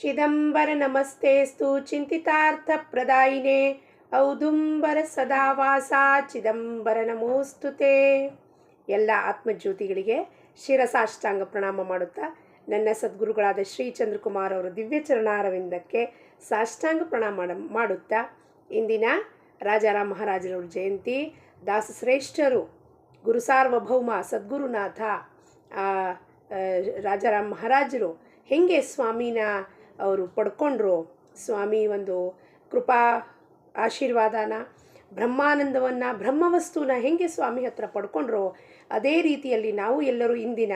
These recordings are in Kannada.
ಚಿದಂಬರ ನಮಸ್ತೆಸ್ತು ಚಿಂತಿತಾರ್ಥಪ್ರದಾಯಿನೇ ಔದುಂಬರ ಸದಾವಾಸ ಚಿದಂಬರ ನಮೋಸ್ತುತೆ. ಎಲ್ಲ ಆತ್ಮಜ್ಯೋತಿಗಳಿಗೆ ಶಿರಸಾಷ್ಟಾಂಗ ಪ್ರಣಾಮ ಮಾಡುತ್ತಾ ನನ್ನ ಸದ್ಗುರುಗಳಾದ ಶ್ರೀ ಚಂದ್ರಕುಮಾರ್ ಅವರ ದಿವ್ಯ ಚರಣಾರವಿಂದಕ್ಕೆ ಸಾಷ್ಟಾಂಗ ಪ್ರಣಾಮ ಮಾಡುತ್ತಾ ಇಂದಿನ ರಾಜಾರಾಮ್ ಮಹಾರಾಜರವ್ರ ಜಯಂತಿ, ದಾಸಶ್ರೇಷ್ಠರು ಗುರು ಸಾರ್ವಭೌಮ ಸದ್ಗುರುನಾಥ ರಾಜಾರಾಮ್ ಮಹಾರಾಜರು ಹೆಂಗೆ ಸ್ವಾಮಿನ ಅವರು ಪಡ್ಕೊಂಡ್ರು, ಸ್ವಾಮಿ ಒಂದು ಕೃಪಾ ಆಶೀರ್ವಾದನ, ಬ್ರಹ್ಮಾನಂದವನ್ನು, ಬ್ರಹ್ಮವಸ್ತುನ ಹೆಂಗೆ ಸ್ವಾಮಿ ಹತ್ರ ಪಡ್ಕೊಂಡ್ರು, ಅದೇ ರೀತಿಯಲ್ಲಿ ನಾವು ಎಲ್ಲರೂ ಇಂದಿನ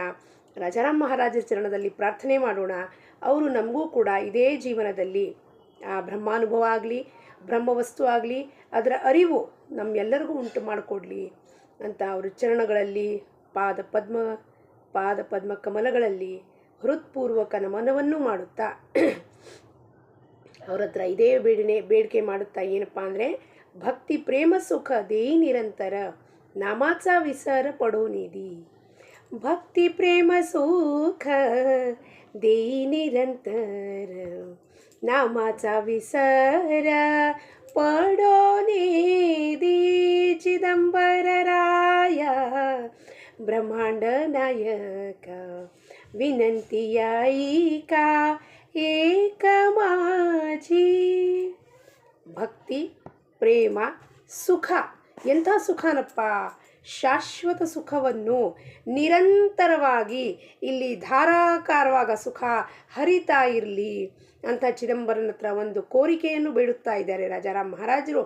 ರಾಜಾರಾಮ್ ಮಹಾರಾಜರ ಚರಣದಲ್ಲಿ ಪ್ರಾರ್ಥನೆ ಮಾಡೋಣ. ಅವರು ನಮಗೂ ಕೂಡ ಇದೇ ಜೀವನದಲ್ಲಿ ಆ ಬ್ರಹ್ಮಾನುಭವ ಆಗಲಿ, ಬ್ರಹ್ಮವಸ್ತು ಆಗಲಿ, ಅದರ ಅರಿವು ನಮ್ಮೆಲ್ಲರಿಗೂ ಉಂಟು ಮಾಡಿಕೊಡ್ಲಿ ಅಂತ ಅವ್ರ ಚರಣಗಳಲ್ಲಿ ಪಾದ ಪದ್ಮ ಕಮಲಗಳಲ್ಲಿ ಹೃತ್ಪೂರ್ವಕ ನಮನವನ್ನು ಮಾಡುತ್ತಾ ಅವ್ರ ಹತ್ರ ಇದೇ ಬೇಡಿಕೆ ಮಾಡುತ್ತಾ ಏನಪ್ಪ ಅಂದರೆ, ಭಕ್ತಿ ಪ್ರೇಮ ಸುಖ ದೇಯಿ ನಿರಂತರ ನಾಮಾಚ ವಿಸರ ಪಡೋ ನಿಧಿ. ಭಕ್ತಿ ಪ್ರೇಮ ಸುಖ ದೇಯಿ ನಿರಂತರ ನಾಮಾಚ ವಿಸರ ಪಡೋ ನಿಧಿ. ಚಿದಂಬರ ರಾಯ ಬ್ರಹ್ಮಾಂಡ ನಾಯಕ ವಿನಂತಿಯಾಯಿಕ ಏಕ ಮಾಜಿ. ಭಕ್ತಿ ಪ್ರೇಮ ಸುಖ, ಎಂಥ ಸುಖನಪ್ಪ, ಶಾಶ್ವತ ಸುಖವನ್ನು ನಿರಂತರವಾಗಿ ಇಲ್ಲಿ ಧಾರಾಕಾರವಾಗ ಸುಖ ಹರಿತಾ ಇರಲಿ ಅಂತ ಚಿದಂಬರನ ಹತ್ರ ಒಂದು ಕೋರಿಕೆಯನ್ನು ಬೇಡುತ್ತಾ ಇದ್ದಾರೆ ರಾಜಾರಾಮ್ ಮಹಾರಾಜರು.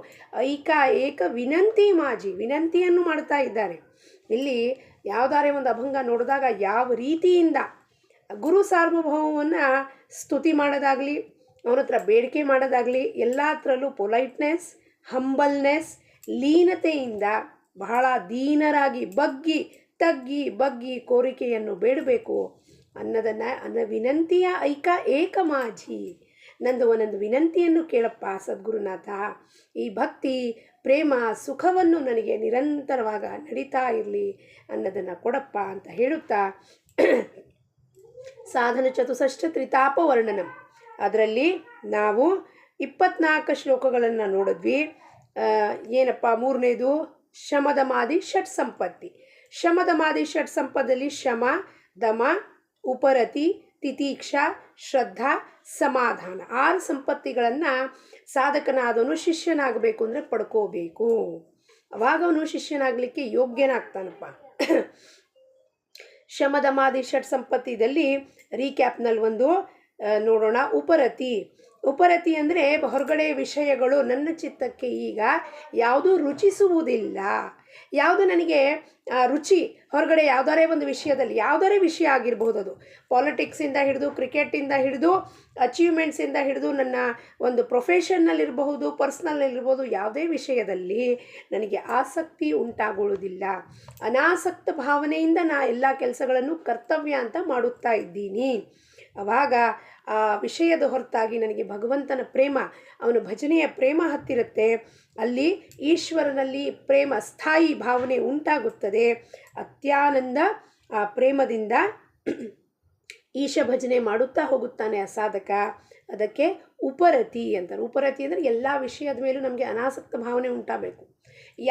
ಏಕ ವಿನಂತಿ ಮಾಜಿ, ವಿನಂತಿಯನ್ನು ಮಾಡ್ತಾ ಇದ್ದಾರೆ. ಇಲ್ಲಿ ಯಾವುದಾರೇ ಒಂದು ಅಭಂಗ ನೋಡಿದಾಗ ಯಾವ ರೀತಿಯಿಂದ ಗುರು ಸಾರ್ವಭೌಮವನ್ನು ಸ್ತುತಿ ಮಾಡೋದಾಗಲಿ, ಅವನ ಹತ್ರ ಬೇಡಿಕೆ ಮಾಡೋದಾಗಲಿ, ಎಲ್ಲ ಹತ್ರಲ್ಲೂ ಪೊಲೈಟ್ನೆಸ್, ಹಂಬಲ್ನೆಸ್, ಲೀನತೆಯಿಂದ ಬಹಳ ದೀನರಾಗಿ ಬಗ್ಗಿ ಕೋರಿಕೆಯನ್ನು ಬೇಡಬೇಕು ಅನ್ನೋದನ್ನು ವಿನಂತಿಯ ಏಕ ಮಾಜಿ, ನಂದು ಒಂದೊಂದು ವಿನಂತಿಯನ್ನು ಕೇಳಪ್ಪ ಸದ್ಗುರುನಾಥ, ಈ ಭಕ್ತಿ ಪ್ರೇಮ ಸುಖವನ್ನು ನನಗೆ ನಿರಂತರವಾಗ ನಡೀತಾ ಇರಲಿ ಅನ್ನೋದನ್ನು ಕೊಡಪ್ಪ ಅಂತ ಹೇಳುತ್ತಾ ಸಾಧನ ಚತುಷ್ಷಷ್ಠ ತ್ರಿತಾಪ ವರ್ಣನಂ ಅದರಲ್ಲಿ ನಾವು 24 ಶ್ಲೋಕಗಳನ್ನು ನೋಡಿದ್ವಿ. ಏನಪ್ಪ, ಮೂರನೇದು ಶಮದಮಾದಿ ಷಟ್ ಸಂಪತ್ತಿ. ಶಮದಮಾದಿ ಷಟ್ ಸಂಪದಲ್ಲಿ ಶಮ, ದಮ, ಉಪರತಿ, ತಿತೀಕ್ಷಾ, ಶ್ರದ್ಧಾ, ಸಮಾಧಾನ 6 ಸಂಪತ್ತಿಗಳನ್ನು ಸಾಧಕನಾದವನು ಶಿಷ್ಯನಾಗಬೇಕು ಅಂದರೆ ಪಡ್ಕೋಬೇಕು. ಅವಾಗ ಅವನು ಶಿಷ್ಯನಾಗಲಿಕ್ಕೆ ಯೋಗ್ಯನಾಗ್ತಾನಪ್ಪ. ಶಮದಮಾದಿ ಷಟ್ ಸಂಪತ್ತಿದಲ್ಲಿ ರೀಕ್ಯಾಪ್ನಲ್ಲಿ ಒಂದು ನೋಡೋಣ. ಉಪರತಿ ಅಂದರೆ ಹೊರಗಡೆ ವಿಷಯಗಳು ನನ್ನ ಚಿತ್ತಕ್ಕೆ ಈಗ ಯಾವುದೂ ರುಚಿಸುವುದಿಲ್ಲ, ಯಾವುದು ನನಗೆ ರುಚಿ ಹೊರಗಡೆ ಯಾವುದಾರೇ ಒಂದು ವಿಷಯದಲ್ಲಿ, ಯಾವುದಾರೇ ವಿಷಯ ಆಗಿರ್ಬೋದು, ಅದು ಪಾಲಿಟಿಕ್ಸಿಂದ ಹಿಡಿದು ಕ್ರಿಕೆಟಿಂದ ಹಿಡಿದು ಅಚೀವ್ಮೆಂಟ್ಸಿಂದ ಹಿಡಿದು ನನ್ನ ಒಂದು ಪ್ರೊಫೆಷನ್ನಲ್ಲಿರಬಹುದು, ಪರ್ಸ್ನಲ್ಲಿರ್ಬೋದು, ಯಾವುದೇ ವಿಷಯದಲ್ಲಿ ನನಗೆ ಆಸಕ್ತಿ ಉಂಟಾಗೊಳ್ಳುವುದಿಲ್ಲ. ಅನಾಸಕ್ತ ಭಾವನೆಯಿಂದ ನಾ ಎಲ್ಲ ಕೆಲಸಗಳನ್ನು ಕರ್ತವ್ಯ ಅಂತ ಮಾಡುತ್ತಾ ಇದ್ದೀನಿ. ಆವಾಗ ಆ ವಿಷಯದ ಹೊರತಾಗಿ ನನಗೆ ಭಗವಂತನ ಪ್ರೇಮ, ಅವನ ಭಜನೆಯ ಪ್ರೇಮ ಹತ್ತಿರುತ್ತೆ. ಅಲ್ಲಿ ಈಶ್ವರನಲ್ಲಿ ಪ್ರೇಮ ಸ್ಥಾಯಿ ಭಾವನೆ ಉಂಟಾಗುತ್ತದೆ. ಅತ್ಯಾನಂದ ಆ ಪ್ರೇಮದಿಂದ ಈಶ ಭಜನೆ ಮಾಡುತ್ತಾ ಹೋಗುತ್ತಾನೆ ಆ ಸಾಧಕ. ಅದಕ್ಕೆ ಉಪರತಿ ಅಂತಾರೆ. ಉಪರತಿ ಅಂದರೆ ಎಲ್ಲ ವಿಷಯದ ಮೇಲೂ ನಮಗೆ ಅನಾಸಕ್ತ ಭಾವನೆ ಉಂಟಾಗಬೇಕು.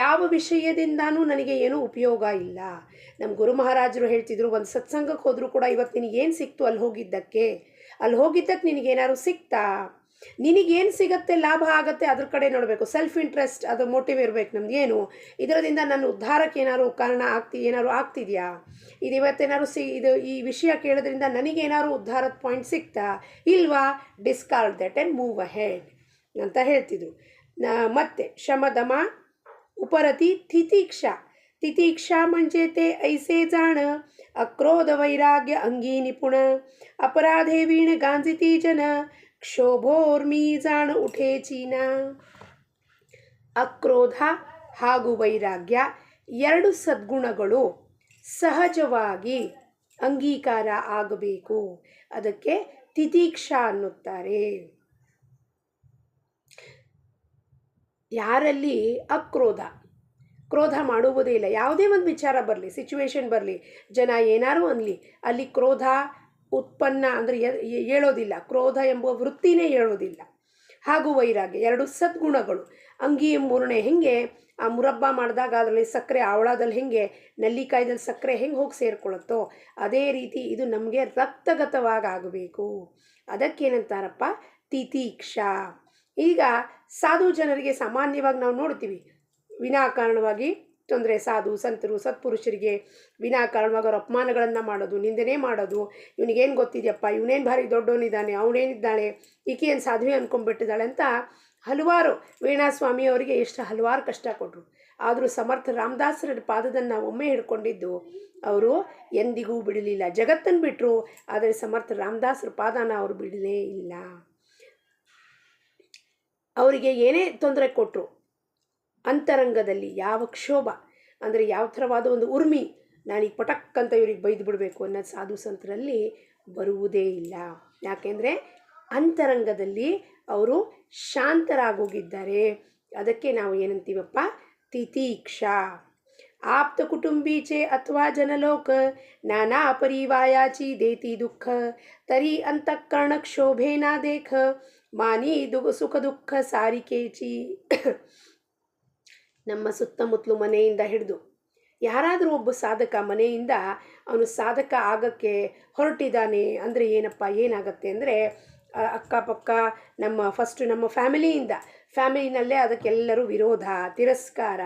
ಯಾವ ವಿಷಯದಿಂದಾನೂ ನನಗೆ ಏನೂ ಉಪಯೋಗ ಇಲ್ಲ. ನಮ್ಮ ಗುರು ಮಹಾರಾಜರು ಹೇಳ್ತಿದ್ರು, ಒಂದು ಸತ್ಸಂಗಕ್ಕೆ ಹೋದರೂ ಕೂಡ ಇವತ್ತು ನಿನಗೇನು ಸಿಕ್ತು ಅಲ್ಲಿ ಹೋಗಿದ್ದಕ್ಕೆ ನಿನಗೇನಾದ್ರು ಸಿಕ್ತಾ, ನಿನಗೇನು ಸಿಗತ್ತೆ, ಲಾಭ ಆಗತ್ತೆ, ಅದ್ರ ಕಡೆ ನೋಡಬೇಕು. ಸೆಲ್ಫ್ ಇಂಟ್ರೆಸ್ಟ್, ಅದು ಮೋಟಿವ್ ಇರಬೇಕು ನಮ್ದು. ಏನು ಇದರಿಂದ ನನ್ನ ಉದ್ಧಾರಕ್ಕೆ ಏನಾದ್ರು ಕಾರಣ ಏನಾದ್ರು ಆಗ್ತಿದೆಯಾ, ಇದು ಇವತ್ತೇನಾದ್ರು ಈ ವಿಷಯ ಕೇಳೋದ್ರಿಂದ ನನಗೇನಾದ್ರು ಉದ್ಧಾರದ ಪಾಯಿಂಟ್ ಸಿಗ್ತಾ ಇಲ್ವಾ, discard that and move ahead ಅಂತ ಹೇಳ್ತಿದ್ರು. ಮತ್ತೆ ಶಮದಮ उपरती तितीक्षा म्हणजे ते ऐसे जाण अक्रोध वैराग्य अंगी निपुण अपराधे वीण गांजिती जन क्षोभोर्मी जाण उठे चीना. ಅಕ್ರೋಧ ಹಾಗೂ ವೈರಾಗ್ಯ 2 ಸದ್ಗುಣಗಳು ಸಹಜವಾಗಿ ಅಂಗೀಕಾರ ಆಗಬೇಕು. ಅದಕ್ಕೆ ತಿತೀಕ್ಷಾ ಅನ್ನುತ್ತಾರೆ. ಯಾರಲ್ಲಿ ಕ್ರೋಧ ಮಾಡುವುದೇ ಇಲ್ಲ, ಯಾವುದೇ ಒಂದು ವಿಚಾರ ಬರಲಿ, ಸಿಚುವೇಶನ್ ಬರಲಿ, ಜನ ಏನಾರು ಅನ್ನಲಿ, ಅಲ್ಲಿ ಕ್ರೋಧ ಉತ್ಪನ್ನ ಅಂದರೆ ಹೇಳೋದಿಲ್ಲ, ಕ್ರೋಧ ಎಂಬುವ ವೃತ್ತಿನೇ ಹೇಳೋದಿಲ್ಲ. ಹಾಗೂ ವೈರಾಗ್ಯ, ಎರಡು ಸದ್ಗುಣಗಳು. ಅಂಗಿ ಮೂರನೇ ಹೆಂಗೆ ಆ ಮುರಬ್ಬ ಮಾಡಿದಾಗ ಅದರಲ್ಲಿ ಸಕ್ಕರೆ ಆವಳದಲ್ಲಿ ಹೆಂಗೆ ನೆಲ್ಲಿಕಾಯ್ದಲ್ಲಿ ಸಕ್ಕರೆ ಹೆಂಗೆ ಹೋಗಿ ಸೇರ್ಕೊಳ್ಳುತ್ತೋ ಅದೇ ರೀತಿ ಇದು ನಮಗೆ ರಕ್ತಗತವಾಗಿ ಆಗಬೇಕು. ಅದಕ್ಕೇನಂತಾರಪ್ಪ, ತಿತೀಕ್ಷಾ. ಈಗ ಸಾಧು ಜನರಿಗೆ ಸಾಮಾನ್ಯವಾಗಿ ನಾವು ನೋಡ್ತೀವಿ, ವಿನಾಕಾರಣವಾಗಿ ತೊಂದರೆ, ಸಾಧು ಸಂತರು ಸತ್ಪುರುಷರಿಗೆ ವಿನಾಕಾರಣವಾಗಿ ಅವ್ರ ಅಪಮಾನಗಳನ್ನು ಮಾಡೋದು, ನಿಂದನೆ ಮಾಡೋದು. ಇವನಿಗೇನು ಗೊತ್ತಿದೆಯಪ್ಪ, ಇವನೇನು ಭಾರಿ ದೊಡ್ಡವನಿದ್ದಾನೆ, ಅವನೇನಿದ್ದಾಳೆ, ಈಕೆಯನ್ನು ಸಾಧುವೆ ಅಂದ್ಕೊಂಡ್ಬಿಟ್ಟಿದ್ದಾಳೆ ಅಂತ ಹಲವಾರು ವೀಣಾಸ್ವಾಮಿಯವರಿಗೆ ಎಷ್ಟು ಹಲವಾರು ಕಷ್ಟ ಕೊಟ್ಟರು. ಆದರೂ ಸಮರ್ಥ ರಾಮದಾಸರ ಪಾದದನ್ನು ಒಮ್ಮೆ ಹಿಡ್ಕೊಂಡಿದ್ದು ಅವರು ಎಂದಿಗೂ ಬಿಡಲಿಲ್ಲ. ಜಗತ್ತನ್ನು ಬಿಟ್ಟರು, ಆದರೆ ಸಮರ್ಥ ರಾಮದಾಸರ ಪಾದನ ಅವರು ಬಿಡಲೇ ಇಲ್ಲ. ಅವರಿಗೆ ಏನೇ ತೊಂದರೆ ಕೊಟ್ಟರು, ಅಂತರಂಗದಲ್ಲಿ ಯಾವ ಕ್ಷೋಭ ಅಂದರೆ ಯಾವ ಥರವಾದ ಒಂದು ಉರ್ಮಿ, ನಾನೀಗ ಪಟಕ್ ಅಂತ ಇವ್ರಿಗೆ ಬೈದು ಬಿಡಬೇಕು ಅನ್ನೋದು ಸಾಧು ಸಂತರಲ್ಲಿ ಬರುವುದೇ ಇಲ್ಲ. ಯಾಕೆಂದರೆ ಅಂತರಂಗದಲ್ಲಿ ಅವರು ಶಾಂತರಾಗೋಗಿದ್ದಾರೆ. ಅದಕ್ಕೆ ನಾವು ಏನಂತೀವಪ್ಪ, ತಿತೀಕ್ಷಾ. ಆಪ್ತ ಕುಟುಂಬೀಚೆ ಅಥವಾ ಜನಲೋಕ ನಾನಾ ಪರಿವಾಯಾಚಿ ದೇತಿ ದುಃಖ ತರಿ ಅಂತಃಕರಣ ಕ್ಷೋಭೇನ ದೇಖ ಮಾನಿ ಸುಖ ದುಃಖ ಸಾರಿಕೇಚಿ. ನಮ್ಮ ಸುತ್ತಮುತ್ತಲು ಮನೆಯಿಂದ ಹಿಡಿದು ಯಾರಾದರೂ ಒಬ್ಬ ಸಾಧಕ ಮನೆಯಿಂದ ಅವನು ಸಾಧಕ ಆಗೋಕ್ಕೆ ಹೊರಟಿದ್ದಾನೆ ಅಂದರೆ ಏನಪ್ಪ, ಏನಾಗತ್ತೆ ಅಂದರೆ ಅಕ್ಕಪಕ್ಕ ನಮ್ಮ ಫ್ಯಾಮಿಲಿನಲ್ಲೇ ಅದಕ್ಕೆಲ್ಲರೂ ವಿರೋಧ, ತಿರಸ್ಕಾರ,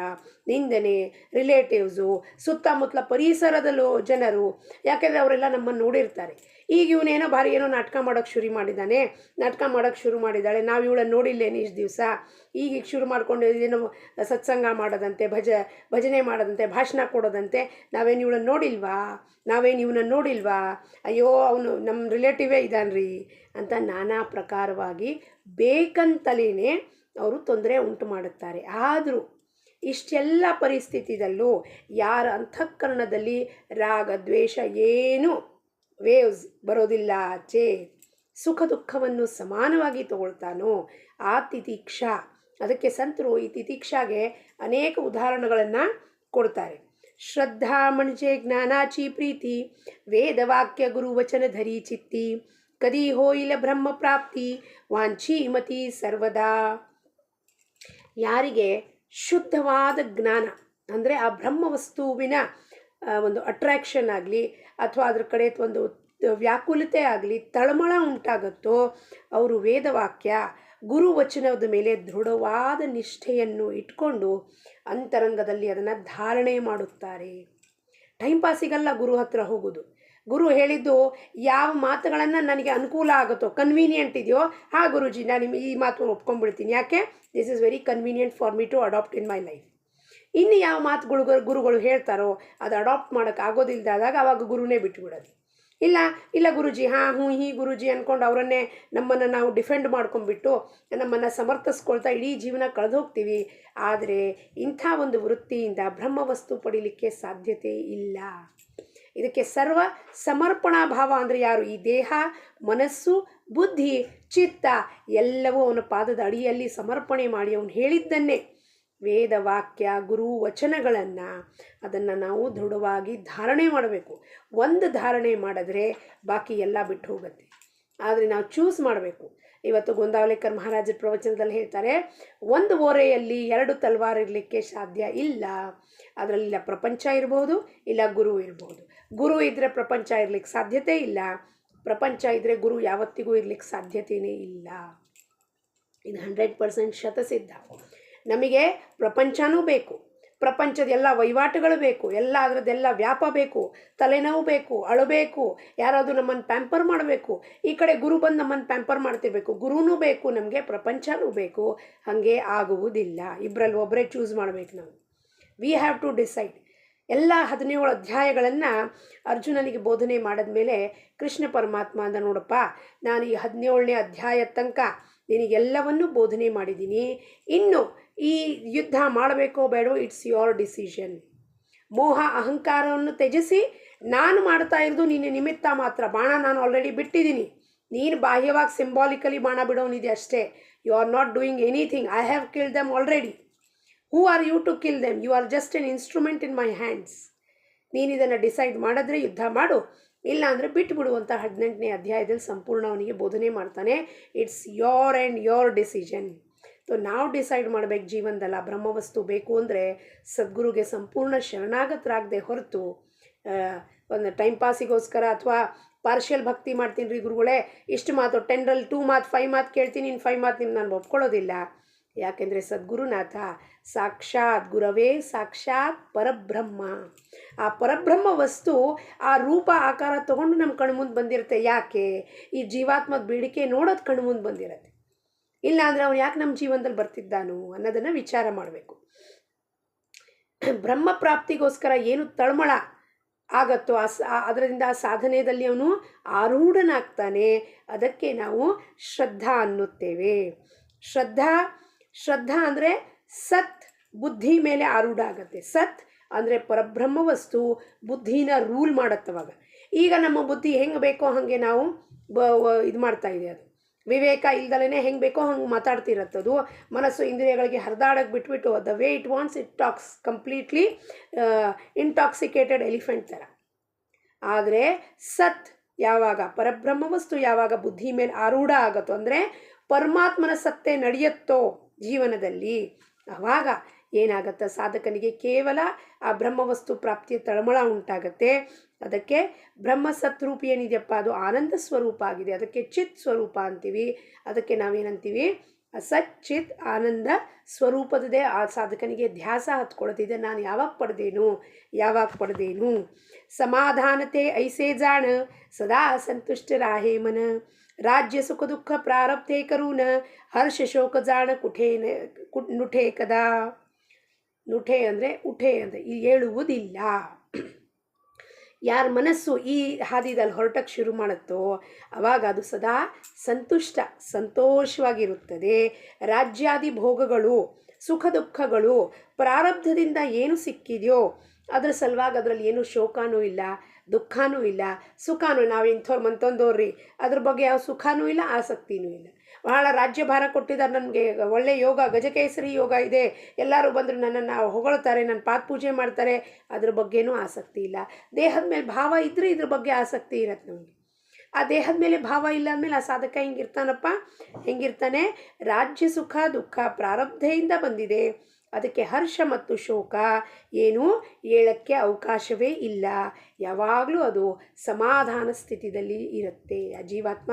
ನಿಂದನೆ, ರಿಲೇಟಿವ್ಸು, ಸುತ್ತಮುತ್ತಲ ಪರಿಸರದಲ್ಲೂ ಜನರು. ಯಾಕೆಂದರೆ ಅವರೆಲ್ಲ ನಮ್ಮನ್ನು ನೋಡಿರ್ತಾರೆ. ಈಗ ಇವನೇನೋ ಭಾರಿ ಏನೋ ನಾಟಕ ಮಾಡೋಕ್ಕೆ ಶುರು ಮಾಡಿದ್ದಾಳೆ, ನಾವು ಇವಳನ್ನು ನೋಡಿಲ್ಲೇನು ಇಷ್ಟು ದಿವಸ, ಈಗ ಶುರು ಮಾಡ್ಕೊಂಡು ಏನೋ ಸತ್ಸಂಗ ಮಾಡೋದಂತೆ, ಭಜನೆ ಮಾಡೋದಂತೆ, ಭಾಷಣ ಕೊಡೋದಂತೆ, ನಾವೇನು ಇವಳನ್ನು ನೋಡಿಲ್ವಾ, ಅಯ್ಯೋ ಅವನು ನಮ್ಮ ರಿಲೇಟಿವೇ ಇದ್ದಾನ್ರಿ ಅಂತ ನಾನಾ ಪ್ರಕಾರವಾಗಿ ಬೇಕಂತಲೇ ಅವರು ತೊಂದರೆ ಉಂಟು ಮಾಡುತ್ತಾರೆ. ಆದರೂ ಇಷ್ಟೆಲ್ಲ ಪರಿಸ್ಥಿತಿದಲ್ಲೂ ಯಾರ ಅಂತಃಕರಣದಲ್ಲಿ ರಾಗ ದ್ವೇಷ ಏನು ವೇವ್ಸ್ ಬರೋದಿಲ್ಲ, ಸುಖ ದುಃಖವನ್ನು ಸಮಾನವಾಗಿ ತಗೊಳ್ತಾನೋ ಆ ತಿತೀಕ್ಷಾ. ಅದಕ್ಕೆ ಸಂತರು ಈ ತಿತೀಕ್ಷಾಗೆ ಅನೇಕ ಉದಾಹರಣೆಗಳನ್ನು ಕೊಡ್ತಾರೆ. ಶ್ರದ್ಧಾ ಮಣಿಜೆ ಜ್ಞಾನಾಚಿ ಪ್ರೀತಿ ವೇದವಾಕ್ಯ ಗುರುವಚನ ಧರಿ ಚಿತ್ತಿ ಕದಿ ಹೋಯಿಲ ಬ್ರಹ್ಮ ಪ್ರಾಪ್ತಿ ವಾಂಛಿ ಮತಿ ಸರ್ವದಾ. ಯಾರಿಗೆ ಶುದ್ಧವಾದ ಜ್ಞಾನ ಅಂದರೆ ಆ ಬ್ರಹ್ಮವಸ್ತುವಿನ ಒಂದು ಅಟ್ರ್ಯಾಕ್ಷನ್ ಆಗಲಿ ಅಥವಾ ಅದ್ರ ಕಡೆ ಒಂದು ವ್ಯಾಕುಲತೆ ಆಗಲಿ ತಳಮಳ ಉಂಟಾಗುತ್ತೋ ಅವರು ವೇದವಾಕ್ಯ ಗುರುವಚನದ ಮೇಲೆ ದೃಢವಾದ ನಿಷ್ಠೆಯನ್ನು ಇಟ್ಕೊಂಡು ಅಂತರಂಗದಲ್ಲಿ ಅದನ್ನು ಧಾರಣೆ ಮಾಡುತ್ತಾರೆ. ಟೈಮ್ ಪಾಸಿಗಲ್ಲ ಗುರು ಹತ್ರ ಹೋಗೋದು. ಗುರು ಹೇಳಿದ್ದು ಯಾವ ಮಾತುಗಳನ್ನು ನನಗೆ ಅನುಕೂಲ ಆಗುತ್ತೋ, ಕನ್ವೀನಿಯೆಂಟ್ ಇದೆಯೋ, ಗುರುಜಿ ನಾನು ಈ ಮಾತು ಒಪ್ಕೊಂಡ್ಬಿಡ್ತೀನಿ, ಯಾಕೆ this is very convenient for me to adapt in my life. ಇನ್ನು ಯಾವ ಮಾತುಗಳು ಗುರುಗಳು ಹೇಳ್ತಾರೋ ಅದು ಅಡಾಪ್ಟ್ ಮಾಡೋಕ್ಕೆ ಆಗೋದಿಲ್ಲದಾದಾಗ ಆವಾಗ ಗುರುನೇ ಬಿಟ್ಟುಬಿಡೋದು. ಇಲ್ಲ ಗುರುಜಿ ಹೀ ಗುರುಜಿ ಅಂದ್ಕೊಂಡು ನಮ್ಮನ್ನು ನಾವು ಡಿಫೆಂಡ್ ಮಾಡ್ಕೊಂಡ್ಬಿಟ್ಟು ನಮ್ಮನ್ನು ಸಮರ್ಥಿಸ್ಕೊಳ್ತಾ ಇಡೀ ಜೀವನ ಕಳೆದು ಹೋಗ್ತೀವಿ. ಆದರೆ ಇಂಥ ಒಂದು ವೃತ್ತಿಯಿಂದ ಬ್ರಹ್ಮವಸ್ತು ಪಡೀಲಿಕ್ಕೆ ಸಾಧ್ಯತೆ ಇಲ್ಲ. ಇದಕ್ಕೆ ಸರ್ವ ಸಮರ್ಪಣಾ ಭಾವ ಅಂದರೆ ಯಾರು, ಈ ದೇಹ ಮನಸ್ಸು ಬುದ್ಧಿ ಚಿತ್ತ ಎಲ್ಲವೂ ಅವನ ಪಾದದ ಅಡಿಯಲ್ಲಿ ಸಮರ್ಪಣೆ ಮಾಡಿ ಅವನು ಹೇಳಿದ್ದನ್ನೇ ವೇದವಾಕ್ಯ ಗುರು ವಚನಗಳನ್ನು ಅದನ್ನು ನಾವು ದೃಢವಾಗಿ ಧಾರಣೆ ಮಾಡಬೇಕು. ಒಂದು ಧಾರಣೆ ಮಾಡಿದ್ರೆ ಬಾಕಿ ಎಲ್ಲ ಬಿಟ್ಟು ಹೋಗುತ್ತೆ. ಆದರೆ ನಾವು ಚೂಸ್ ಮಾಡಬೇಕು. ಇವತ್ತು ಗೋಂದಾವಲೇಕರ್ ಮಹಾರಾಜರ ಪ್ರವಚನದಲ್ಲಿ ಹೇಳ್ತಾರೆ, ಒಂದು ಓರೆಯಲ್ಲಿ ಎರಡು ತಲ್ವಾರ್ ಇರಲಿಕ್ಕೆ ಸಾಧ್ಯ ಇಲ್ಲ. ಅದರಲ್ಲಿಲ್ಲ ಪ್ರಪಂಚ ಇರ್ಬೋದು, ಇಲ್ಲ ಗುರು ಇರ್ಬೋದು. ಗುರು ಇದ್ದರೆ ಪ್ರಪಂಚ ಇರಲಿಕ್ಕೆ ಸಾಧ್ಯತೆ ಇಲ್ಲ, ಪ್ರಪಂಚ ಇದ್ದರೆ ಗುರು ಯಾವತ್ತಿಗೂ ಇರಲಿಕ್ಕೆ ಸಾಧ್ಯತೆಯೇ ಇಲ್ಲ. ಇದು 100% ಶತಸಿದ್ಧ. ನಮಗೆ ಪ್ರಪಂಚನೂ ಬೇಕು, ಪ್ರಪಂಚದ ಎಲ್ಲ ವಹಿವಾಟುಗಳು ಬೇಕು, ಎಲ್ಲ ಅದರದ್ದೆಲ್ಲ ವ್ಯಾಪ ಬೇಕು, ತಲೆನೋವು ಬೇಕು, ಅಳಬೇಕು, ಯಾರಾದರೂ ನಮ್ಮನ್ನು ಪ್ಯಾಂಪರ್ ಮಾಡಬೇಕು. ಈ ಕಡೆ ಗುರು ಬಂದು ನಮ್ಮನ್ನು ಪ್ಯಾಂಪರ್ ಮಾಡ್ತಿರ್ಬೇಕು. ಗುರುನೂ ಬೇಕು ನಮಗೆ, ಪ್ರಪಂಚನೂ ಬೇಕು. ಹಾಗೆ ಆಗುವುದಿಲ್ಲ. ಇಬ್ಬರಲ್ಲಿ ಒಬ್ಬರೇ ಚೂಸ್ ಮಾಡಬೇಕು ನಾವು. We have to decide. ಎಲ್ಲ 17 ಅಧ್ಯಾಯಗಳನ್ನು ಅರ್ಜುನನಿಗೆ ಬೋಧನೆ ಮಾಡಿದ ಮೇಲೆ ಕೃಷ್ಣ ಪರಮಾತ್ಮ ಅಂದ, ನೋಡಪ್ಪ ನಾನು ಈ 17ನೇ ಅಧ್ಯಾಯ ತನಕ ನಿನಗೆಲ್ಲವನ್ನೂ ಬೋಧನೆ ಮಾಡಿದ್ದೀನಿ. ಇನ್ನು ಈ ಯುದ್ಧ ಮಾಡಬೇಕೋ ಬೇಡೋ ಇಟ್ಸ್ ಯೋರ್ ಡಿಸಿಷನ್. ಮೋಹ ಅಹಂಕಾರವನ್ನು ತ್ಯಜಿಸಿ ನಾನು ಮಾಡ್ತಾ ಇರೋದು ನಿನ್ನ ನಿಮಿತ್ತ ಮಾತ್ರ. ಬಾಣ ನಾನು ಆಲ್ರೆಡಿ ಬಿಟ್ಟಿದ್ದೀನಿ, ನೀನು ಬಾಹ್ಯವಾಗಿ ಸಿಂಬಾಲಿಕಲಿ ಬಾಣ ಬಿಡೋನಿದೆ ಅಷ್ಟೇ. You are not doing anything. I have killed them already. Who are you to kill them? You are just an instrument in my hands. ನೀನು ಇದನ್ನು ಡಿಸೈಡ್ ಮಾಡಿದ್ರೆ ಯುದ್ಧ ಮಾಡು, ಇಲ್ಲ ಅಂದರೆ ಬಿಟ್ಟುಬಿಡುವಂಥ 18ನೇ ಅಧ್ಯಾಯದಲ್ಲಿ ಸಂಪೂರ್ಣ ಅವನಿಗೆ ಬೋಧನೆ ಮಾಡ್ತಾನೆ. It's your and your decision. So ನಾವು ಡಿಸೈಡ್ ಮಾಡಬೇಕು ಜೀವನದಲ್ಲ. ಬ್ರಹ್ಮವಸ್ತು ಬೇಕು ಅಂದರೆ ಸದ್ಗುರುಗೆ ಸಂಪೂರ್ಣ ಶರಣಾಗತರಾಗದೆ ಹೊರತು ಒಂದು ಟೈಮ್ ಪಾಸಿಗೋಸ್ಕರ ಅಥವಾ ಪಾರ್ಷಿಯಲ್ ಭಕ್ತಿ ಮಾಡ್ತೀನಿ ರೀ ಗುರುಗಳೇ, ಇಷ್ಟು ಮಾತು 10ರಲ್ಲಿ 2 ಮಾತು 5 ಮಾತು ಕೇಳ್ತೀನಿ, ಇನ್ನು 5 ಮಾತು ನಿಮ್ಗೆ ನಾನು ಒಪ್ಕೊಳ್ಳೋದಿಲ್ಲ. ಯಾಕೆಂದರೆ ಸದ್ಗುರುನಾಥ ಸಾಕ್ಷಾತ್ ಗುರವೇ ಸಾಕ್ಷಾತ್ ಪರಬ್ರಹ್ಮ. ಆ ಪರಬ್ರಹ್ಮ ವಸ್ತು ಆ ರೂಪ ಆಕಾರ ತೊಗೊಂಡು ನಮ್ಮ ಕಣ್ಮುಂದೆ ಬಂದಿರುತ್ತೆ. ಯಾಕೆ? ಈ ಜೀವಾತ್ಮದ ಬೇಡಿಕೆ ನೋಡೋದು ಕಣ್ಮುಂದೆ ಬಂದಿರುತ್ತೆ. ಇಲ್ಲ ಅಂದರೆ ಅವನು ಯಾಕೆ ನಮ್ಮ ಜೀವನದಲ್ಲಿ ಬರ್ತಿದ್ದಾನು ಅನ್ನೋದನ್ನು ವಿಚಾರ ಮಾಡಬೇಕು. ಬ್ರಹ್ಮ ಪ್ರಾಪ್ತಿಗೋಸ್ಕರ ಏನು ತಳಮಳ ಆಗತ್ತೋ ಅದರಿಂದ ಆ ಸಾಧನೆಯಲ್ಲಿ ಅವನು ಆರೂಢನಾಗ್ತಾನೆ. ಅದಕ್ಕೆ ನಾವು ಶ್ರದ್ಧಾ ಅನ್ನುತ್ತೇವೆ. ಶ್ರದ್ಧಾ ಅಂದರೆ ಸತ್ ಬುದ್ಧಿ ಮೇಲೆ ಆರೂಢ ಆಗತ್ತೆ. ಸತ್ ಅಂದರೆ ಪರಬ್ರಹ್ಮ ವಸ್ತು ಬುದ್ಧಿನ ರೂಲ್ ಮಾಡತ್ತವಾಗ. ಈಗ ನಮ್ಮ ಬುದ್ಧಿ ಹೆಂಗೆ ಬೇಕೋ ಹಾಗೆ ನಾವು ಇದು ಮಾಡ್ತಾ ಇದೆ. ಅದು ವಿವೇಕ ಇಲ್ದಲೇ ಹೆಂಗೆ ಬೇಕೋ ಹಂಗೆ ಮಾತಾಡ್ತಿರತ್ತದು. ಮನಸ್ಸು ಇಂದ್ರಿಯಗಳಿಗೆ ಹರಿದಾಡಕ್ಕೆ ಬಿಟ್ಬಿಟ್ಟು the way it wants it talks, completely intoxicated elephant ಥರ. ಆದರೆ ಸತ್ ಯಾವಾಗ ಪರಬ್ರಹ್ಮ ವಸ್ತು ಯಾವಾಗ ಬುದ್ಧಿ ಮೇಲೆ ಆರೂಢ ಆಗತ್ತೋ ಅಂದರೆ ಪರಮಾತ್ಮನ ಸತ್ತೆ ನಡೆಯುತ್ತೋ ಜೀವನದಲ್ಲಿ, ಆವಾಗ ಏನಾಗತ್ತೆ ಸಾಧಕನಿಗೆ ಕೇವಲ ಆ ಬ್ರಹ್ಮವಸ್ತು ಪ್ರಾಪ್ತಿಯ ತಳಮಳ ಉಂಟಾಗತ್ತೆ. ಅದಕ್ಕೆ ಬ್ರಹ್ಮಸತ್ ಏನಿದೆಯಪ್ಪ ಅದು ಆನಂದ ಸ್ವರೂಪ ಆಗಿದೆ. ಅದಕ್ಕೆ ಚಿತ್ ಸ್ವರೂಪ ಅಂತೀವಿ. ಅದಕ್ಕೆ ನಾವೇನಂತೀವಿ? ಸಚ್ಚಿತ್ ಆನಂದ ಸ್ವರೂಪದೇ ಆ ಸಾಧಕನಿಗೆ ಧ್ಯಾಸ ಹತ್ಕೊಳ್ತಿದೆ. ನಾನು ಯಾವಾಗ ಪಡೆದೇನು ಸಮಾಧಾನತೆ ಐಸೇ ಜಾಣ ಸದಾ ಸಂತುಷ್ಟ ರಾಹೇ ಮನ ರಾಜ್ಯ ಸುಖ ದುಃಖ ಪ್ರಾರಬ್ಧೆ ಕರುನ ಹರ್ಷ ಶೋಕ ಜಾಣ ನುಠೆ ಕದಾ. ನುಠೆ ಅಂದರೆ ಉಠೆ ಅಂದರೆ ಈ ಹೇಳುವುದಿಲ್ಲ. ಯಾರ ಮನಸ್ಸು ಈ ಹಾದಿದಲ್ಲಿ ಹೊರಟಕ್ಕೆ ಶುರು ಮಾಡುತ್ತೋ ಆವಾಗ ಅದು ಸದಾ ಸಂತೋಷವಾಗಿರುತ್ತದೆ. ರಾಜ್ಯಾದಿ ಭೋಗಗಳು ಸುಖ ದುಃಖಗಳು ಪ್ರಾರಬ್ಧದಿಂದ ಏನು ಸಿಕ್ಕಿದೆಯೋ ಅದ್ರ ಸಲುವಾಗಿ ಅದರಲ್ಲಿ ಏನು ಶೋಕನೂ ಇಲ್ಲ, ದುಃಖನೂ ಇಲ್ಲ, ಸುಖನೂ ನಾವು ಇಂಥವ್ರು ಮಂತೊಂದವ್ರಿ ಅದ್ರ ಬಗ್ಗೆ ಯಾವ ಸುಖನೂ ಇಲ್ಲ, ಆಸಕ್ತಿನೂ ಇಲ್ಲ. ಬಹಳ ರಾಜ್ಯಭಾರ ಕೊಟ್ಟಿದ್ದಾರೆ ನನಗೆ, ಒಳ್ಳೆ ಯೋಗ ಗಜಕೇಸರಿ ಯೋಗ ಇದೆ, ಎಲ್ಲರೂ ಬಂದರು ನನ್ನನ್ನು ಹೊಗಳ್ತಾರೆ, ನನ್ನ ಪಾದ ಪೂಜೆ ಮಾಡ್ತಾರೆ, ಅದ್ರ ಬಗ್ಗೆನೂ ಆಸಕ್ತಿ ಇಲ್ಲ. ದೇಹದ ಮೇಲೆ ಭಾವ ಇದ್ದರೆ ಇದ್ರ ಬಗ್ಗೆ ಆಸಕ್ತಿ ಇರತ್ತೆ ನಮಗೆ. ಆ ದೇಹದ ಮೇಲೆ ಭಾವ ಇಲ್ಲ ಅಂದಮೇಲೆ ಆ ಸಾಧಕ ಹೆಂಗಿರ್ತಾನೆ? ರಾಜ್ಯ ಸುಖ ದುಃಖ ಪ್ರಾರಬ್ಧೆಯಿಂದ ಬಂದಿದೆ, ಅದಕ್ಕೆ ಹರ್ಷ ಮತ್ತು ಶೋಕ ಏನು ಹೇಳಕ್ಕೆ ಅವಕಾಶವೇ ಇಲ್ಲ. ಯಾವಾಗಲೂ ಅದು ಸಮಾಧಾನ ಸ್ಥಿತಿಯಲ್ಲಿ ಇರುತ್ತೆ. ಆ ಜೀವಾತ್ಮ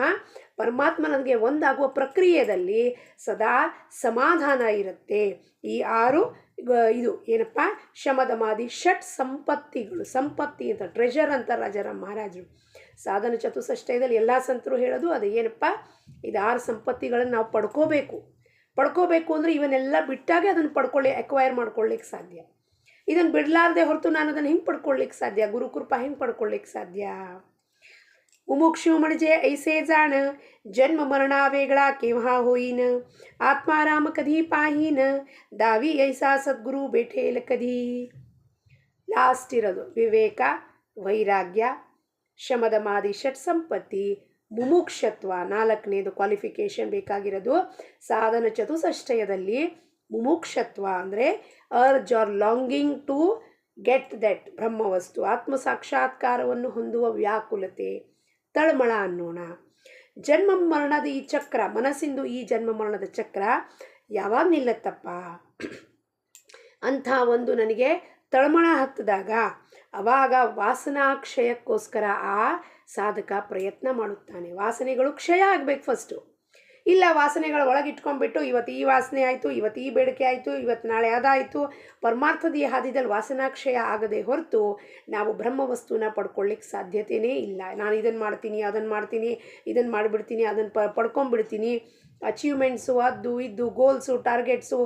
ಪರಮಾತ್ಮ ನನಗೆ ಒಂದಾಗುವ ಪ್ರಕ್ರಿಯೆಯಲ್ಲಿ ಸದಾ ಸಮಾಧಾನ ಇರುತ್ತೆ. ಈ 6 ಇದು ಏನಪ್ಪ? ಶಮದಮಾದಿ ಷಟ್ ಸಂಪತ್ತಿಗಳು. ಸಂಪತ್ತಿ ಅಂತ ಟ್ರೆಷರ್ ಅಂತ ರಾಜಾರಾಮ್ ಮಹಾರಾಜರು ಸಾಧನ ಚತುಷ್ಟಯದಲ್ಲಿ ಎಲ್ಲ ಸಂತರು ಹೇಳೋದು ಅದು ಏನಪ್ಪ? ಇದು 6 ಸಂಪತ್ತಿಗಳನ್ನು ನಾವು ಪಡ್ಕೋಬೇಕು ಅಂದರೆ ಇವನ್ನೆಲ್ಲ ಬಿಟ್ಟಾಗೆ ಅದನ್ನು ಅಕ್ವೈರ್ ಮಾಡ್ಕೊಳ್ಳಿಕ್ಕೆ ಸಾಧ್ಯ. ಇದನ್ನು ಬಿಡಲಾರ್ದೆ ಹೊರತು ನಾನು ಅದನ್ನು ಹೆಂಗೆ ಪಡ್ಕೊಳ್ಳಿಕ್ಕೆ ಸಾಧ್ಯ? ಗುರುಕೃಪಾ ಹೆಂಗೆ ಪಡ್ಕೊಳ್ಳಿಕ್ಕೆ ಸಾಧ್ಯ? ಮುಮುಕ್ಷು ಮಣಜೆ ಐಸೇ ಜಾಣ ಜನ್ಮ ಮರಣಾವೇಗಳ ಕೇವಹಾ ಹೋಯಿನ ಆತ್ಮಾರಾಮ ಕಧಿ ಪಾಹಿನ ದಾವಿ ಐಸಾ ಸದ್ಗುರು ಬೇಠೇಲ ಕಧಿ. ಲಾಸ್ಟ್ ಇರೋದು ವಿವೇಕ, ವೈರಾಗ್ಯ, ಶಮದಮಾದಿ ಷಟ್ ಸಂಪತ್ತಿ, ಮುಮುಕ್ಷತ್ವ. 4ನೇದು ಕ್ವಾಲಿಫಿಕೇಶನ್ ಬೇಕಾಗಿರೋದು ಸಾಧನ ಚತುಷ್ಟಯದಲ್ಲಿ. ಮುಮುಕ್ಷತ್ವ ಅಂದರೆ urge or longing to get that ಬ್ರಹ್ಮವಸ್ತು, ಆತ್ಮ ಸಾಕ್ಷಾತ್ಕಾರವನ್ನು ಹೊಂದುವ ವ್ಯಾಕುಲತೆ, ತಳಮಳ ಅನ್ನೋಣ. ಜನ್ಮ ಮರಣದ ಈ ಚಕ್ರ, ಮನಸ್ಸಿಂದು ಈ ಜನ್ಮ ಮರಣದ ಚಕ್ರ ಯಾವಾಗ ನಿಲ್ಲತ್ತಪ್ಪ? ಅಂಥ ಒಂದು ನನಗೆ ತಳಮಳ ಹತ್ತಿದಾಗ ಆವಾಗ ವಾಸನಾಕ್ಷಯಕ್ಕೋಸ್ಕರ ಆ ಸಾಧಕ ಪ್ರಯತ್ನ ಮಾಡುತ್ತಾನೆ. ವಾಸನೆಗಳು ಕ್ಷಯ ಆಗಬೇಕು ಫಸ್ಟು. ಇಲ್ಲ ವಾಸನೆಗಳ ಒಳಗಿಟ್ಕೊಂಡ್ಬಿಟ್ಟು ಇವತ್ತು ಈ ವಾಸನೆ ಆಯಿತು, ಇವತ್ತು ಈ ಬೇಡಿಕೆ ಆಯಿತು, ಇವತ್ತು ನಾಳೆ ಅದಾಯಿತು, ಪರಮಾರ್ಥದ ಈ ಹಾದಿದಲ್ಲಿ ವಾಸನಾಕ್ಷಯ ಆಗದೆ ಹೊರತು ನಾವು ಬ್ರಹ್ಮವಸ್ತುನ ಪಡ್ಕೊಳ್ಳಿಕ್ಕೆ ಸಾಧ್ಯತೆಯೇ ಇಲ್ಲ. ನಾನು ಇದನ್ನು ಮಾಡ್ತೀನಿ, ಅದನ್ನು ಮಾಡ್ತೀನಿ, ಇದನ್ನು ಮಾಡಿಬಿಡ್ತೀನಿ, ಅದನ್ನು ಪಡ್ಕೊಂಡ್ಬಿಡ್ತೀನಿ. ಅಚೀವ್ಮೆಂಟ್ಸು ಅದು ಇದು ಗೋಲ್ಸು ಟಾರ್ಗೆಟ್ಸು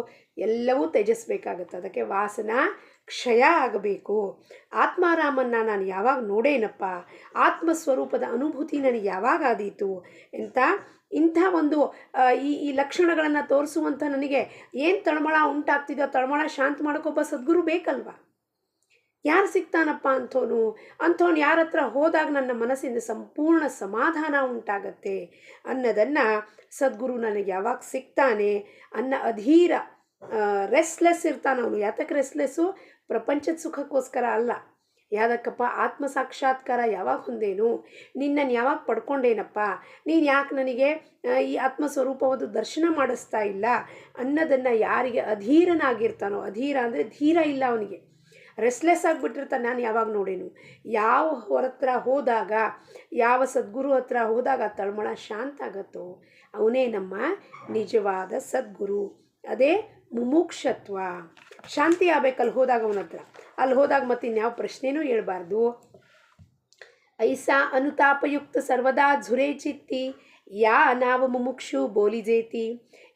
ಎಲ್ಲವೂ ತ್ಯಜಿಸ್ಬೇಕಾಗತ್ತೆ. ಅದಕ್ಕೆ ವಾಸನಾ ಕ್ಷಯ ಆಗಬೇಕು. ಆತ್ಮಾರಾಮನ್ನು ನಾನು ಯಾವಾಗ ನೋಡೇನಪ್ಪ? ಆತ್ಮಸ್ವರೂಪದ ಅನುಭೂತಿ ನನಗೆ ಯಾವಾಗ ಆದೀತು? ಇಂಥ ಒಂದು ಈ ಲಕ್ಷಣಗಳನ್ನು ತೋರಿಸುವಂಥ ನನಗೆ ಏನು ತಳಮಳ ಉಂಟಾಗ್ತಿದೋ ತಳಮಳ ಶಾಂತ ಮಾಡೋಕ್ಕೊಬ್ಬ ಸದ್ಗುರು ಬೇಕಲ್ವ? ಯಾರು ಸಿಗ್ತಾನಪ್ಪ ಅಂಥವ್ನು ಯಾರ ಹತ್ರ ಹೋದಾಗ ನನ್ನ ಮನಸ್ಸಿಂದ ಸಂಪೂರ್ಣ ಸಮಾಧಾನ ಉಂಟಾಗತ್ತೆ ಅನ್ನೋದನ್ನು ಸದ್ಗುರು ನನಗೆ ಯಾವಾಗ ಸಿಗ್ತಾನೆ ಅನ್ನೋ ಅಧೀರ ರೆಸ್ಟ್ಲೆಸ್ ಇರ್ತಾನವನು. ಯಾತಕ್ಕೆ ರೆಸ್ಟ್ಲೆಸ್ಸು? ಪ್ರಪಂಚದ ಸುಖಕ್ಕೋಸ್ಕರ ಅಲ್ಲ, ಯಾದಕ್ಕಪ್ಪ ಆತ್ಮ ಸಾಕ್ಷಾತ್ಕಾರ ಯಾವಾಗ ಹೊಂದೇನು, ನಿನ್ನನ್ನು ಯಾವಾಗ ಪಡ್ಕೊಂಡೇನಪ್ಪ, ನೀನು ಯಾಕೆ ನನಗೆ ಈ ಆತ್ಮಸ್ವರೂಪವಾದ ದರ್ಶನ ಮಾಡಿಸ್ತಾ ಇಲ್ಲ ಅನ್ನೋದನ್ನು ಯಾರಿಗೆ ಅಧೀರನಾಗಿರ್ತಾನೋ, ಅಧೀರ ಅಂದರೆ ಧೀರ ಇಲ್ಲ ಅವನಿಗೆ, ರೆಸ್ಲೆಸ್ ಆಗಿಬಿಟ್ಟಿರ್ತಾನೆ, ನಾನು ಯಾವಾಗ ನೋಡೇನು, ಯಾವ ಹತ್ರ ಹೋದಾಗ, ಯಾವ ಸದ್ಗುರು ಹತ್ರ ಹೋದಾಗ ತಳಮಳ ಶಾಂತ ಆಗತ್ತೋ ಅವನೇ ನಮ್ಮ ನಿಜವಾದ ಸದ್ಗುರು. ಅದೇ ಮುಮುಕ್ಷತ್ವ. ಶಾಂತಿ ಆಗ್ಬೇಕಲ್ಲಿ ಹೋದಾಗ ಅವನ ಹತ್ರ, ಅಲ್ಲಿ ಹೋದಾಗ ಮತ್ತೆ ಇನ್ಯಾವ ಪ್ರಶ್ನೆನೂ ಹೇಳ್ಬಾರ್ದು. ಐಸಾ ಅನುತಾಪಯುಕ್ತ ಸರ್ವದಾ ಝುರೇ ಚಿತ್ತಿ ಯಾ ನಾವ ಮುಮುಕ್ಷು ಬೋಲಿಜೇತಿ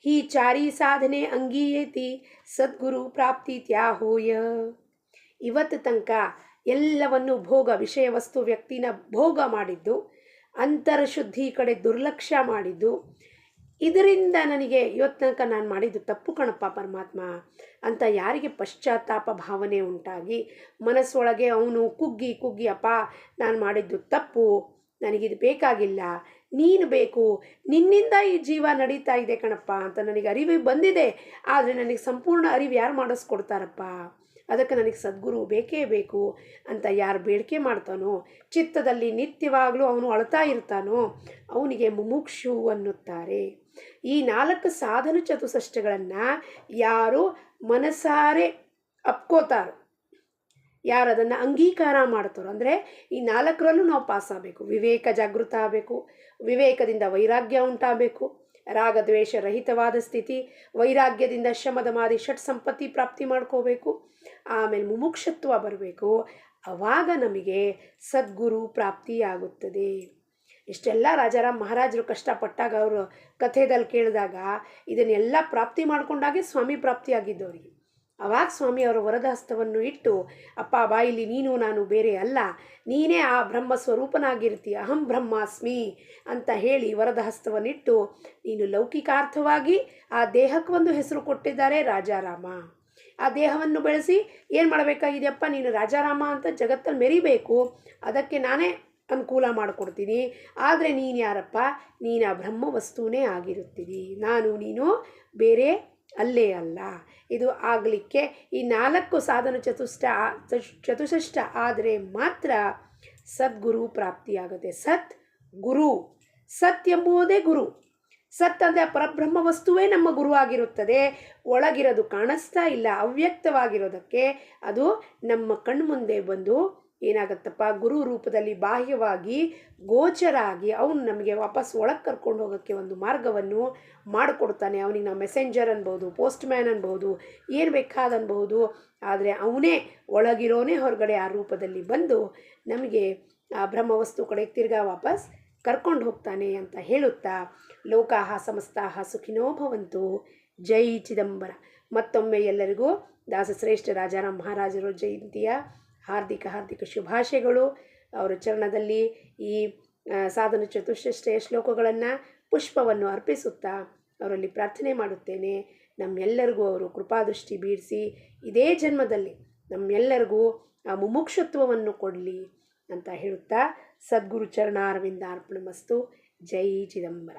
ಹಿ ಚಾರಿ ಸಾಧನೆ ಅಂಗೀಯೇತಿ ಸದ್ಗುರು ಪ್ರಾಪ್ತಿ ತ್ಯಾಹೋಯ. ಇವತ್ತು ತನಕ ಎಲ್ಲವನ್ನು ಭೋಗ, ವಿಷಯ ವಸ್ತು ವ್ಯಕ್ತಿನ ಭೋಗ ಮಾಡಿದ್ದು, ಅಂತರಶುದ್ಧಿ ಕಡೆ ದುರ್ಲಕ್ಷ್ಯ ಮಾಡಿದ್ದು, ಇದರಿಂದ ನನಗೆ ಇವತ್ತು ತನಕ ನಾನು ಮಾಡಿದ್ದು ತಪ್ಪು ಕಣಪ್ಪ ಪರಮಾತ್ಮ ಅಂತ ಯಾರಿಗೆ ಪಶ್ಚಾತ್ತಾಪ ಭಾವನೆ ಉಂಟಾಗಿ ಮನಸ್ಸೊಳಗೆ ಅವನು ಕುಗ್ಗಿ ಕುಗ್ಗಿ ಅಪ್ಪ ನಾನು ಮಾಡಿದ್ದು ತಪ್ಪು, ನನಗಿದು ಬೇಕಾಗಿಲ್ಲ, ನೀನು ಬೇಕು, ನಿನ್ನಿಂದ ಈ ಜೀವ ನಡೀತಾ ಇದೆ ಕಣಪ್ಪ ಅಂತ ನನಗೆ ಅರಿವು ಬಂದಿದೆ, ಆದರೆ ನನಗೆ ಸಂಪೂರ್ಣ ಅರಿವು ಯಾರು ಮಾಡಿಸ್ಕೊಡ್ತಾರಪ್ಪ, ಅದಕ್ಕೆ ನನಗೆ ಸದ್ಗುರು ಬೇಕೇ ಬೇಕು ಅಂತ ಯಾರು ಬೇಡಿಕೆ ಮಾಡ್ತಾನೋ, ಚಿತ್ತದಲ್ಲಿ ನಿತ್ಯವಾಗಲೂ ಅವನು ಅಳ್ತಾ ಇರ್ತಾನೋ ಅವನಿಗೆ ಮುಮುಕ್ಷು ಅನ್ನುತ್ತಾರೆ. ಈ 4 ಸಾಧನ ಚತುಷ್ಟಯಗಳನ್ನು ಯಾರು ಮನಸಾರೆ ಅಪ್ಕೋತಾರೋ, ಯಾರು ಅದನ್ನು ಅಂಗೀಕಾರ ಮಾಡ್ತಾರೋ, ಅಂದರೆ ಈ 4ರಲ್ಲೂ ನಾವು ಪಾಸಾಗಬೇಕು. ವಿವೇಕ ಜಾಗೃತ ಆಗಬೇಕು, ವಿವೇಕದಿಂದ ವೈರಾಗ್ಯ ಉಂಟಾಗಬೇಕು, ರಾಗದ್ವೇಷ ರಹಿತವಾದ ಸ್ಥಿತಿ, ವೈರಾಗ್ಯದಿಂದ ಶಮದಮಾದಿ ಷಟ್ ಸಂಪತ್ತಿ ಪ್ರಾಪ್ತಿ ಮಾಡ್ಕೋಬೇಕು, ಆಮೇಲೆ ಮುಮುಕ್ಷತ್ವ ಬರಬೇಕು. ಆವಾಗ ನಮಗೆ ಸದ್ಗುರು ಪ್ರಾಪ್ತಿಯಾಗುತ್ತದೆ. ಇಷ್ಟೆಲ್ಲ ರಾಜಾರಾಮ್ ಮಹಾರಾಜರು ಕಷ್ಟಪಟ್ಟಾಗ ಅವರು ಕಥೆದಲ್ಲಿ ಕೇಳಿದಾಗ ಇದನ್ನೆಲ್ಲ ಪ್ರಾಪ್ತಿ ಮಾಡ್ಕೊಂಡಾಗೆ ಸ್ವಾಮಿ ಪ್ರಾಪ್ತಿಯಾಗಿದ್ದವರಿಗೆ. ಆವಾಗ ಸ್ವಾಮಿ ಅವರ ವರದ ಹಸ್ತವನ್ನು ಇಟ್ಟು, ಅಪ್ಪ ಬಾಯಿಲಿ ನೀನು ನಾನು ಬೇರೆ ಅಲ್ಲ, ನೀನೇ ಆ ಬ್ರಹ್ಮ ಸ್ವರೂಪನಾಗಿರ್ತೀಯ, ಅಹಂ ಬ್ರಹ್ಮಾಸ್ಮಿ ಅಂತ ಹೇಳಿ ವರದ ಹಸ್ತವನ್ನಿಟ್ಟು, ನೀನು ಲೌಕಿಕಾರ್ಥವಾಗಿ ಆ ದೇಹಕ್ಕೆ ಒಂದು ಹೆಸರು ಕೊಟ್ಟಿದ್ದಾರೆ ರಾಜಾರಾಮ, ಆ ದೇಹವನ್ನು ಬೆಳೆಸಿ ಏನು ಮಾಡಬೇಕಾಗಿದೆಯಪ್ಪ, ನೀನು ರಾಜಾರಾಮ ಅಂತ ಜಗತ್ತಲ್ಲಿ ಮೆರಿಬೇಕು, ಅದಕ್ಕೆ ನಾನೇ ಅನುಕೂಲ ಮಾಡಿಕೊಡ್ತೀನಿ, ಆದರೆ ನೀನು ಯಾರಪ್ಪ, ನೀನು ಆ ಬ್ರಹ್ಮ ವಸ್ತುವೇ ಆಗಿರುತ್ತೀರಿ, ನಾನು ನೀನು ಬೇರೆ ಅಲ್ಲೇ ಅಲ್ಲ. ಇದು ಆಗಲಿಕ್ಕೆ ಈ 4 ಸಾಧನ ಚತುಷ್ಟಯ ಆದರೆ ಮಾತ್ರ ಸದ್ಗುರು ಪ್ರಾಪ್ತಿಯಾಗುತ್ತೆ. ಸತ್ ಗುರು, ಸತ್ ಎಂಬುವುದೇ ಗುರು. ಸತ್ ಅಂದರೆ ಪರಬ್ರಹ್ಮ ವಸ್ತುವೇ ನಮ್ಮ ಗುರು ಆಗಿರುತ್ತದೆ. ಒಳಗಿರೋದು ಕಾಣಿಸ್ತಾ ಇಲ್ಲ, ಅವ್ಯಕ್ತವಾಗಿರೋದಕ್ಕೆ ಅದು ನಮ್ಮ ಕಣ್ಮುಂದೆ ಬಂದು ಏನಾಗುತ್ತಪ್ಪ, ಗುರು ರೂಪದಲ್ಲಿ ಬಾಹ್ಯವಾಗಿ ಗೋಚರ ಆಗಿ ಅವನು ನಮಗೆ ವಾಪಸ್ ಒಳಗೆ ಕರ್ಕೊಂಡು ಹೋಗೋಕ್ಕೆ ಒಂದು ಮಾರ್ಗವನ್ನು ಮಾಡಿಕೊಡ್ತಾನೆ. ಅವನಿಗೆ ನಾವು ಮೆಸೆಂಜರ್ ಅನ್ಬೋದು, ಪೋಸ್ಟ್ ಮ್ಯಾನ್ ಅನ್ಬೋದು, ಏನು ಬೇಕಾದನ್ಬೋದು, ಆದರೆ ಅವನೇ ಒಳಗಿರೋನೇ ಹೊರಗಡೆ ಆ ರೂಪದಲ್ಲಿ ಬಂದು ನಮಗೆ ಆ ಬ್ರಹ್ಮವಸ್ತು ಕಡೆಗೆ ತಿರ್ಗಾ ವಾಪಸ್ ಕರ್ಕೊಂಡು ಹೋಗ್ತಾನೆ ಅಂತ ಹೇಳುತ್ತಾ, ಲೋಕಾಹ ಸಮಸ್ತಾಹ ಸುಖಿನೋ ಭವಂತು. ಜೈ ಚಿದಂಬರ. ಮತ್ತೊಮ್ಮೆ ಎಲ್ಲರಿಗೂ ದಾಸಶ್ರೇಷ್ಠ ರಾಜಾರಾಮ್ ಮಹಾರಾಜರ ಜಯಂತಿಯ ಹಾರ್ದಿಕ ಶುಭಾಶಯಗಳು. ಅವರ ಚರಣದಲ್ಲಿ ಈ ಸಾಧನ ಚತುಷ್ಟಯ ಶ್ಲೋಕಗಳನ್ನು ಪುಷ್ಪವನ್ನು ಅರ್ಪಿಸುತ್ತಾ ಅವರಲ್ಲಿ ಪ್ರಾರ್ಥನೆ ಮಾಡುತ್ತೇನೆ. ನಮ್ಮೆಲ್ಲರಿಗೂ ಅವರು ಕೃಪಾದೃಷ್ಟಿ ಬೀರಿಸಿ ಇದೇ ಜನ್ಮದಲ್ಲಿ ನಮ್ಮೆಲ್ಲರಿಗೂ ಆ ಮುಮುಕ್ಷತ್ವವನ್ನು ಕೊಡಲಿ ಅಂತ ಹೇಳುತ್ತಾ, ಸದ್ಗುರು ಚರಣಾರವಿಂದ ಅರ್ಪಣಮಸ್ತು. ಜೈ ಚಿದಂಬರ.